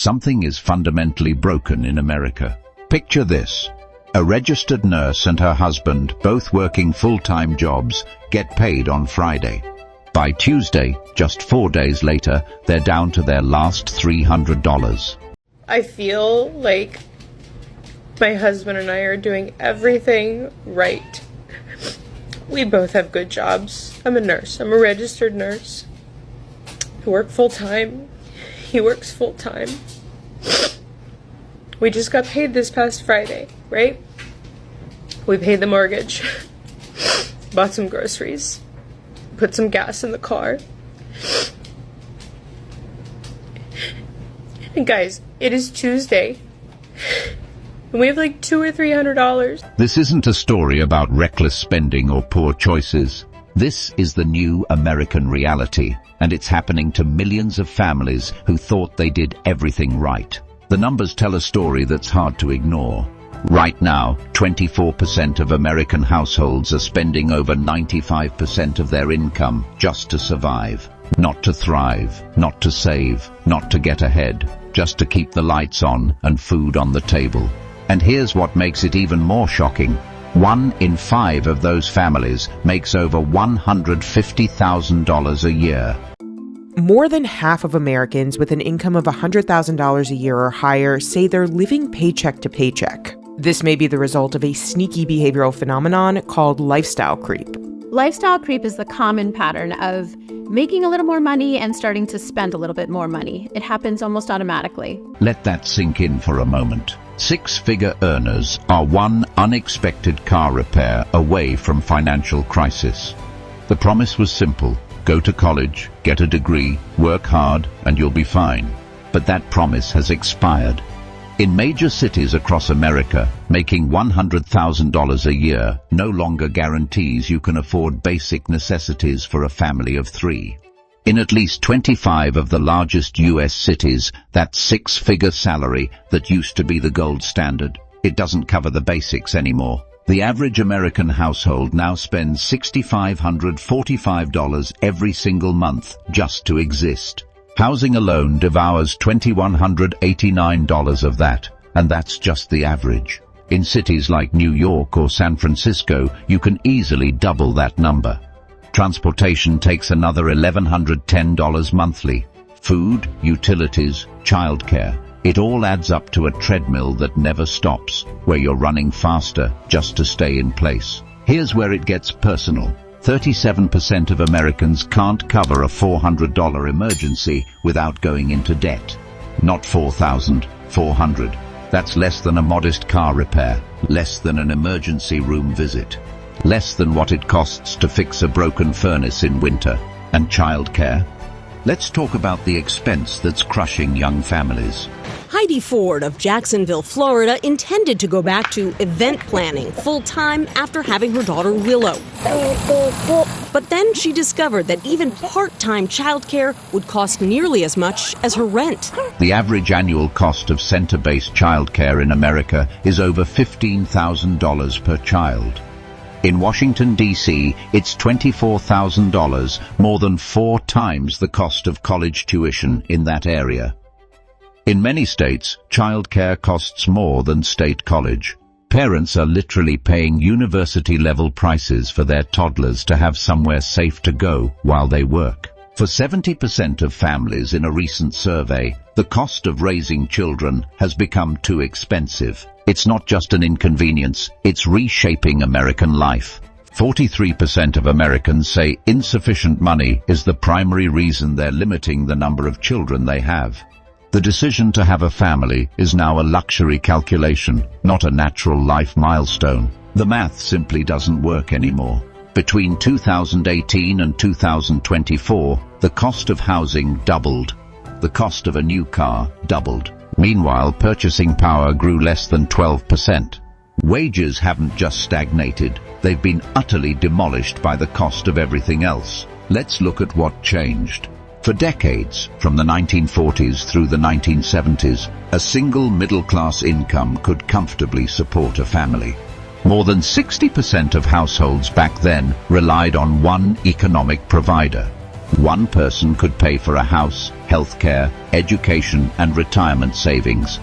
Something is fundamentally broken in America. Picture this. A registered nurse and her husband, both working full-time jobs, get paid on Friday. By Tuesday, just 4 days later, they're down to their last $300. I feel like my husband and I are doing everything right. We both have good jobs. I'm a nurse. I'm a registered nurse. I work full-time. He works full-time. We just got paid this past Friday, right? We paid the mortgage, bought some groceries, put some gas in the car. And guys, it is Tuesday, and we have like $200 or $300. This isn't a story about reckless spending or poor choices. This is the new American reality, and it's happening to millions of families who thought they did everything right. The numbers tell a story that's hard to ignore. Right now, 24% of American households are spending over 95% of their income just to survive. Not to thrive, not to save, not to get ahead, just to keep the lights on and food on the table. And here's what makes it even more shocking. 1 in 5 of those families makes over $150,000 a year. More than half of Americans with an income of $100,000 a year or higher say they're living paycheck to paycheck. This may be the result of a sneaky behavioral phenomenon called lifestyle creep. Lifestyle creep is the common pattern of making a little more money and starting to spend a little bit more money. It happens almost automatically. Let that sink in for a moment. Six-figure earners are one unexpected car repair away from financial crisis. The promise was simple. Go to college, get a degree, work hard, and you'll be fine. But that promise has expired. In major cities across America, making $100,000 a year no longer guarantees you can afford basic necessities for a family of 3. In at least 25 of the largest U.S. cities, that six-figure salary that used to be the gold standard, it doesn't cover the basics anymore. The average American household now spends $6,545 every single month just to exist. Housing alone devours $2,189 of that, and that's just the average. In cities like New York or San Francisco, you can easily double that number. Transportation takes another $1,110 monthly. Food, utilities, childcare. It all adds up to a treadmill that never stops, where you're running faster just to stay in place. Here's where it gets personal. 37% of Americans can't cover a $400 emergency without going into debt. Not $4,400. That's less than a modest car repair, less than an emergency room visit, less than what it costs to fix a broken furnace in winter. And childcare? Let's talk about the expense that's crushing young families. Heidi Ford of Jacksonville, Florida, intended to go back to event planning full-time after having her daughter Willow. But then she discovered that even part-time childcare would cost nearly as much as her rent. The average annual cost of center-based childcare in America is over $15,000 per child. In Washington, D.C., it's $24,000, more than 4 times the cost of college tuition in that area. In many states, childcare costs more than state college. Parents are literally paying university-level prices for their toddlers to have somewhere safe to go while they work. For 70% of families in a recent survey, the cost of raising children has become too expensive. It's not just an inconvenience, it's reshaping American life. 43% of Americans say insufficient money is the primary reason they're limiting the number of children they have. The decision to have a family is now a luxury calculation, not a natural life milestone. The math simply doesn't work anymore. Between 2018 and 2024, the cost of housing doubled. The cost of a new car doubled. Meanwhile, purchasing power grew less than 12%. Wages haven't just stagnated, they've been utterly demolished by the cost of everything else. Let's look at what changed. For decades, from the 1940s through the 1970s, a single middle-class income could comfortably support a family. More than 60% of households back then relied on one economic provider. One person could pay for a house, healthcare, education, and retirement savings.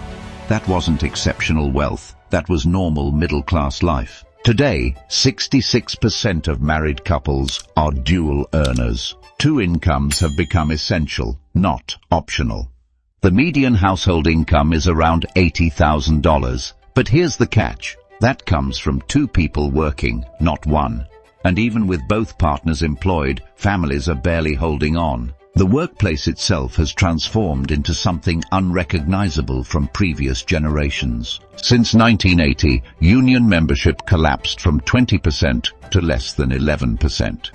That wasn't exceptional wealth. That was normal middle-class life. Today, 66% of married couples are dual earners. Two incomes have become essential, not optional. The median household income is around $80,000. But here's the catch. That comes from two people working, not one. And even with both partners employed, families are barely holding on. The workplace itself has transformed into something unrecognizable from previous generations. Since 1980, union membership collapsed from 20% to less than 11%.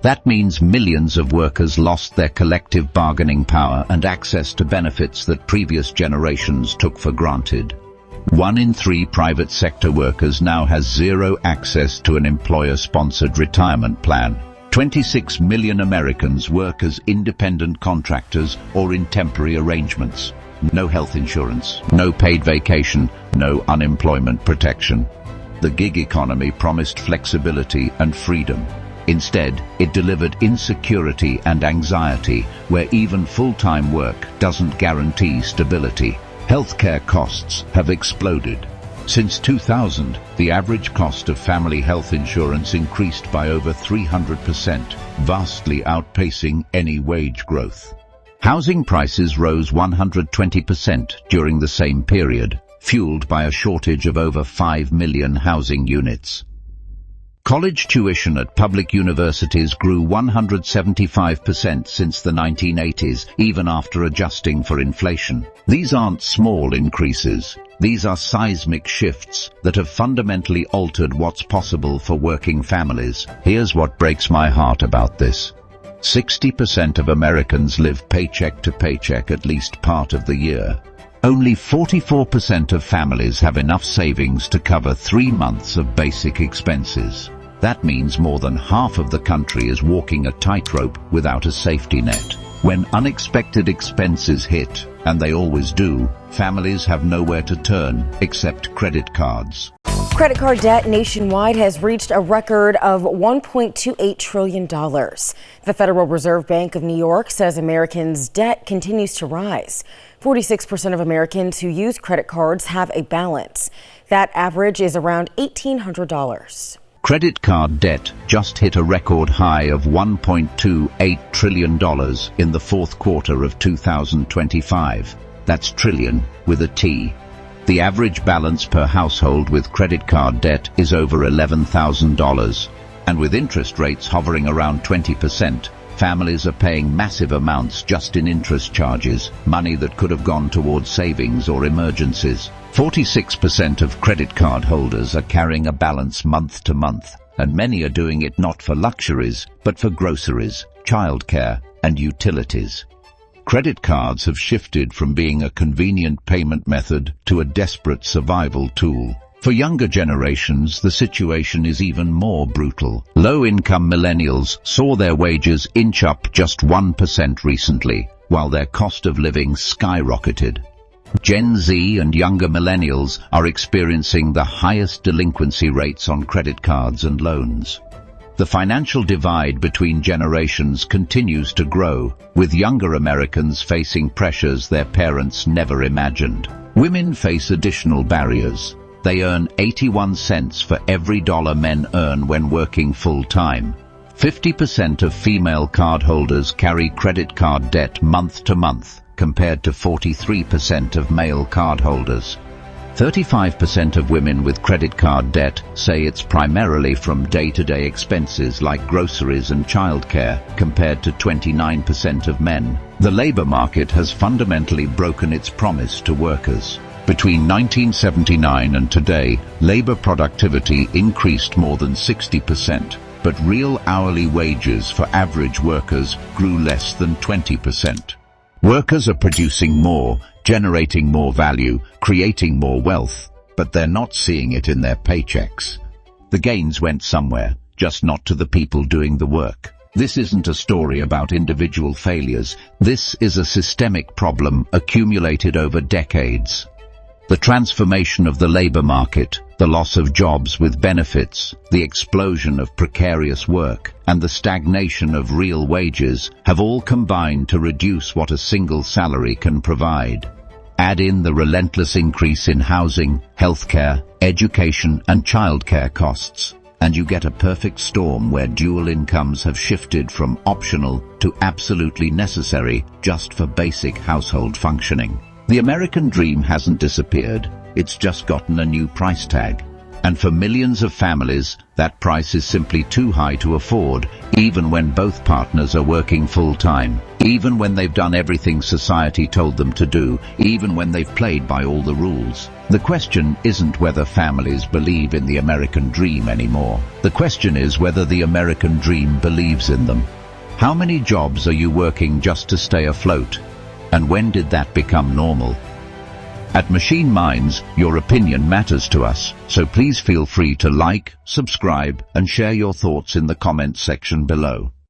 That means millions of workers lost their collective bargaining power and access to benefits that previous generations took for granted. 1 in 3 private sector workers now has zero access to an employer-sponsored retirement plan. 26 million Americans work as independent contractors or in temporary arrangements. No health insurance, no paid vacation, no unemployment protection. The gig economy promised flexibility and freedom. Instead, it delivered insecurity and anxiety, where even full-time work doesn't guarantee stability. Healthcare costs have exploded. Since 2000, the average cost of family health insurance increased by over 300%, vastly outpacing any wage growth. Housing prices rose 120% during the same period, fueled by a shortage of over 5 million housing units. College tuition at public universities grew 175% since the 1980s, even after adjusting for inflation. These aren't small increases. These are seismic shifts that have fundamentally altered what's possible for working families. Here's what breaks my heart about this. 60% of Americans live paycheck to paycheck at least part of the year. Only 44% of families have enough savings to cover 3 months of basic expenses. That means more than half of the country is walking a tightrope without a safety net. When unexpected expenses hit, and they always do, families have nowhere to turn except credit cards. Credit card debt nationwide has reached a record of $1.28 trillion. The Federal Reserve Bank of New York says Americans' debt continues to rise. 46% of Americans who use credit cards have a balance. That average is around $1,800. Credit card debt just hit a record high of $1.28 trillion in the fourth quarter of 2025. That's trillion with a T. The average balance per household with credit card debt is over $11,000. And with interest rates hovering around 20%, families are paying massive amounts just in interest charges, money that could have gone towards savings or emergencies. 46% of credit card holders are carrying a balance month to month, and many are doing it not for luxuries, but for groceries, childcare, and utilities. Credit cards have shifted from being a convenient payment method to a desperate survival tool. For younger generations, the situation is even more brutal. Low-income millennials saw their wages inch up just 1% recently, while their cost of living skyrocketed. Gen Z and younger millennials are experiencing the highest delinquency rates on credit cards and loans. The financial divide between generations continues to grow, with younger Americans facing pressures their parents never imagined. Women face additional barriers. They earn 81 cents for every dollar men earn when working full-time. 50% of female cardholders carry credit card debt month to month, compared to 43% of male cardholders. 35% of women with credit card debt say it's primarily from day-to-day expenses like groceries and childcare, compared to 29% of men. The labor market has fundamentally broken its promise to workers. Between 1979 and today, labor productivity increased more than 60%, but real hourly wages for average workers grew less than 20%. Workers are producing more, generating more value, creating more wealth, but they're not seeing it in their paychecks. The gains went somewhere, just not to the people doing the work. This isn't a story about individual failures. This is a systemic problem accumulated over decades. The transformation of the labor market, the loss of jobs with benefits, the explosion of precarious work, and the stagnation of real wages have all combined to reduce what a single salary can provide. Add in the relentless increase in housing, healthcare, education, and childcare costs, and you get a perfect storm where dual incomes have shifted from optional to absolutely necessary just for basic household functioning. The American dream hasn't disappeared, it's just gotten a new price tag. And for millions of families, that price is simply too high to afford, even when both partners are working full-time, even when they've done everything society told them to do, even when they've played by all the rules. The question isn't whether families believe in the American dream anymore. The question is whether the American dream believes in them. How many jobs are you working just to stay afloat? And when did that become normal? At Machine Minds, your opinion matters to us, so please feel free to like, subscribe, and share your thoughts in the comments section below.